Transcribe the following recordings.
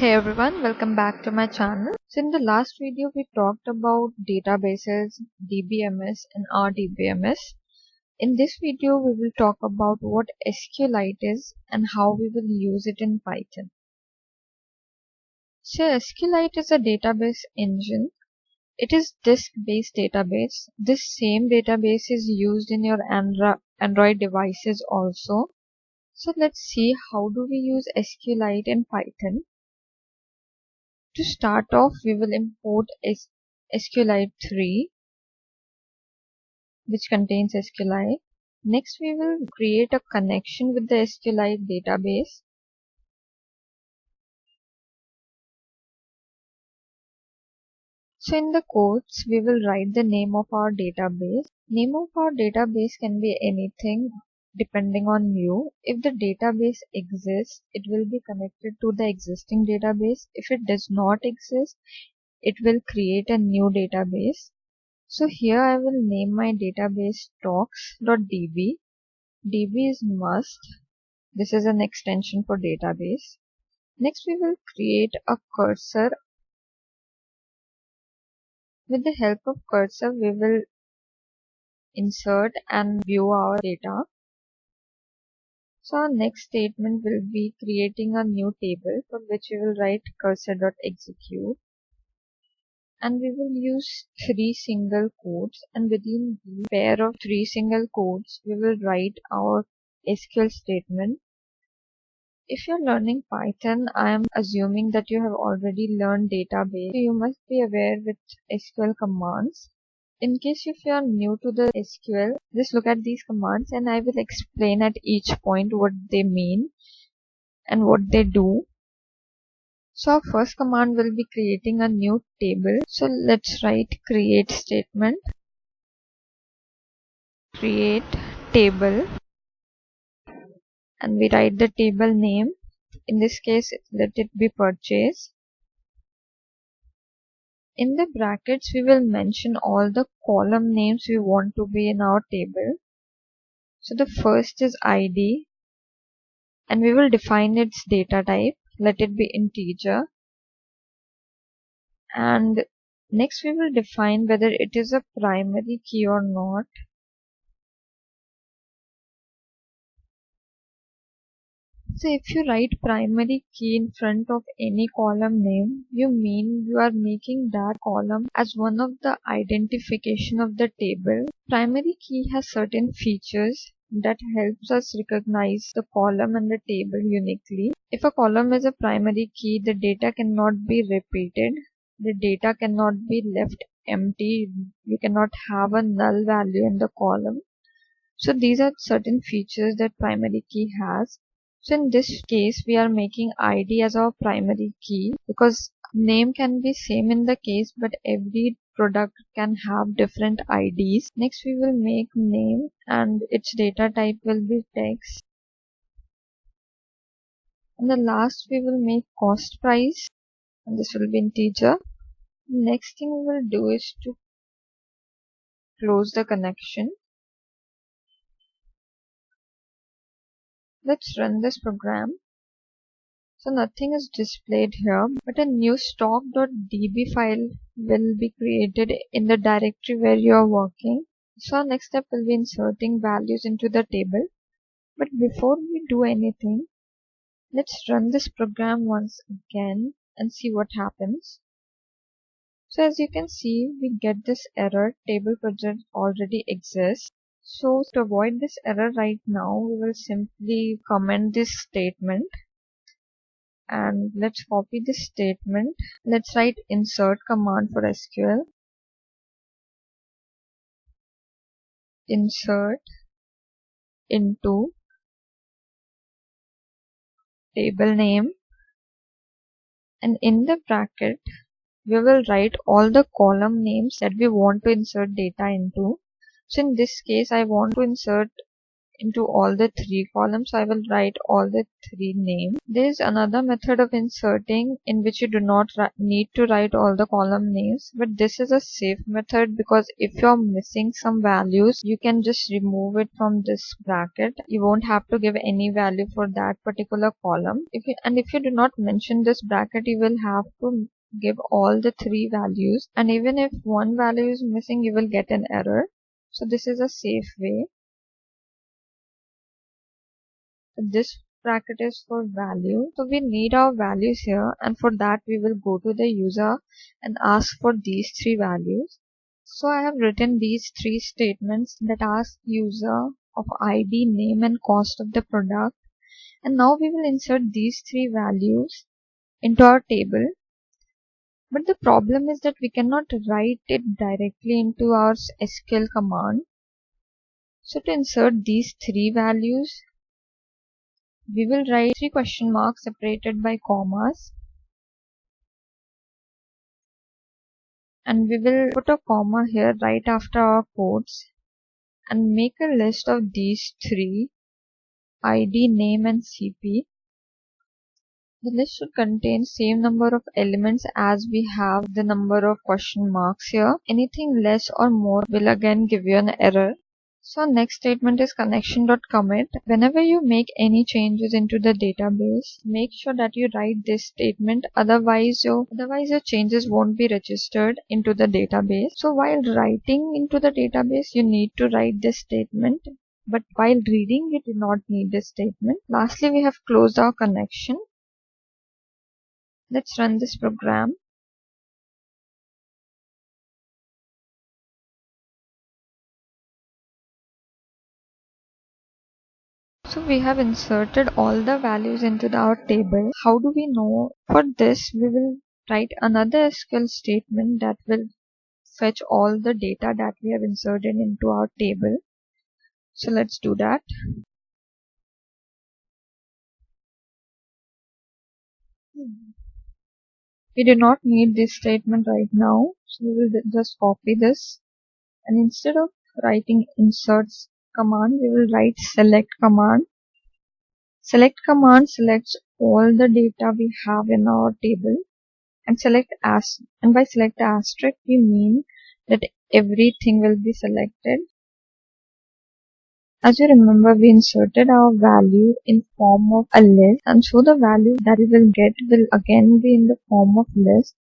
Hey everyone, welcome back to my channel. So in the last video we talked about databases, DBMS and RDBMS. In this video we will talk about what SQLite is and how we will use it in Python. So SQLite is a database engine. It is disk-based database. This same database is used in your Android devices also. So let's see how do we use SQLite in Python. To start off, we will import SQLite 3, which contains SQLite. Next, we will create a connection with the SQLite database. So in the codes, we will write the name of our database. Name of our database can be anything depending on you. If the database exists, it will be connected to the existing database. If it does not exist, it will create a new database. So here I will name my database talks.db. db is must. This is an extension for database. Next we will create a cursor. With the help of cursor we will insert and view our data. So our next statement will be creating a new table for which we will write cursor.execute. And we will use 3 single quotes, and within the pair of 3 single quotes we will write our SQL statement. If you're learning Python, I am assuming that you have already learned database. So you must be aware with SQL commands. In case if you are new to the SQL, just look at these commands and I will explain at each point what they mean and what they do. So our first command will be creating a new table. So let's write create statement. Create table. And we write the table name. In this case, let it be purchase. In the brackets, we will mention all the column names we want to be in our table. So the first is ID. And we will define its data type. Let it be integer. And next we will define whether it is a primary key or not. So if you write primary key in front of any column name, you mean you are making that column as one of the identification of the table. Primary key has certain features that helps us recognize the column and the table uniquely. If a column is a primary key, the data cannot be repeated. The data cannot be left empty. You cannot have a null value in the column. So these are certain features that primary key has. So in this case, we are making ID as our primary key because name can be same in the case, but every product can have different IDs. Next, we will make name and its data type will be text. And the last, we will make cost price and this will be integer. Next thing we will do is to close the connection. Let's run this program. So nothing is displayed here, but a new stock.db file will be created in the directory where you are working. So our next step will be inserting values into the table. But before we do anything, let's run this program once again and see what happens. So as you can see, we get this error, table project already exists. So to avoid this error right now, we will simply comment this statement. And let's copy this statement. Let's write insert command for SQL. Insert into table name. And in the bracket, we will write all the column names that we want to insert data into. So in this case, I want to insert into all the three columns. So I will write all the three names. There is another method of inserting in which you do not need to write all the column names, but this is a safe method because if you're missing some values, you can just remove it from this bracket. You won't have to give any value for that particular column. If you do not mention this bracket, you will have to give all the three values, and even if one value is missing, you will get an error. So this is a safe way. This bracket is for value. So we need our values here, and for that we will go to the user and ask for these three values. So I have written these three statements that ask user of ID, name and cost of the product. And now we will insert these three values into our table. But the problem is that we cannot write it directly into our SQL command. So to insert these three values, we will write three question marks separated by commas, and we will put a comma here right after our quotes and make a list of these three: ID, name and CP. The list should contain same number of elements as we have the number of question marks here. Anything less or more will again give you an error. So next statement is connection.commit. Whenever you make any changes into the database, make sure that you write this statement, otherwise your changes won't be registered into the database. So while writing into the database, you need to write this statement, but while reading you do not need this statement. Lastly, we have closed our connection. Let's run this program. So we have inserted all the values into our table. How do we know? For this, we will write another SQL statement that will fetch all the data that we have inserted into our table. So let's do that. We do not need this statement right now, so we will just copy this, and instead of writing inserts command, we will write select command. Select command selects all the data we have in our table, and by select asterisk we mean that everything will be selected. As you remember, we inserted our value in form of a list, and so the value that we will get will again be in the form of list.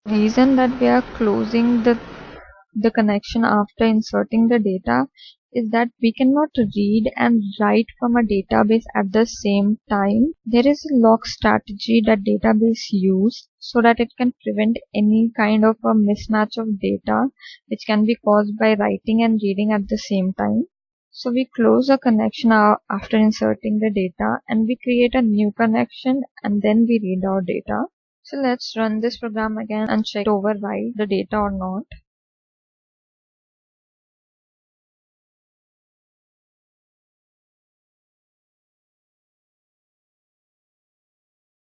The reason that we are closing the connection after inserting the data is that we cannot read and write from a database at the same time. There is a lock strategy that database use so that it can prevent any kind of a mismatch of data which can be caused by writing and reading at the same time. So we close a connection after inserting the data, and we create a new connection, and then we read our data. So let's run this program again and check overwrite the data or not.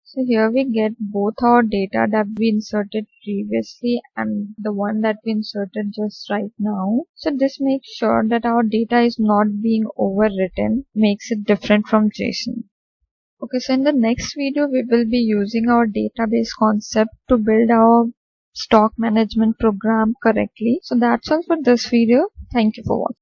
So here we get both our data that we inserted previously and the one that we inserted just right now. So this makes sure that our data is not being overwritten, makes it different from JSON. Okay, so in the next video, we will be using our database concept to build our stock management program correctly. So that's all for this video. Thank you for watching.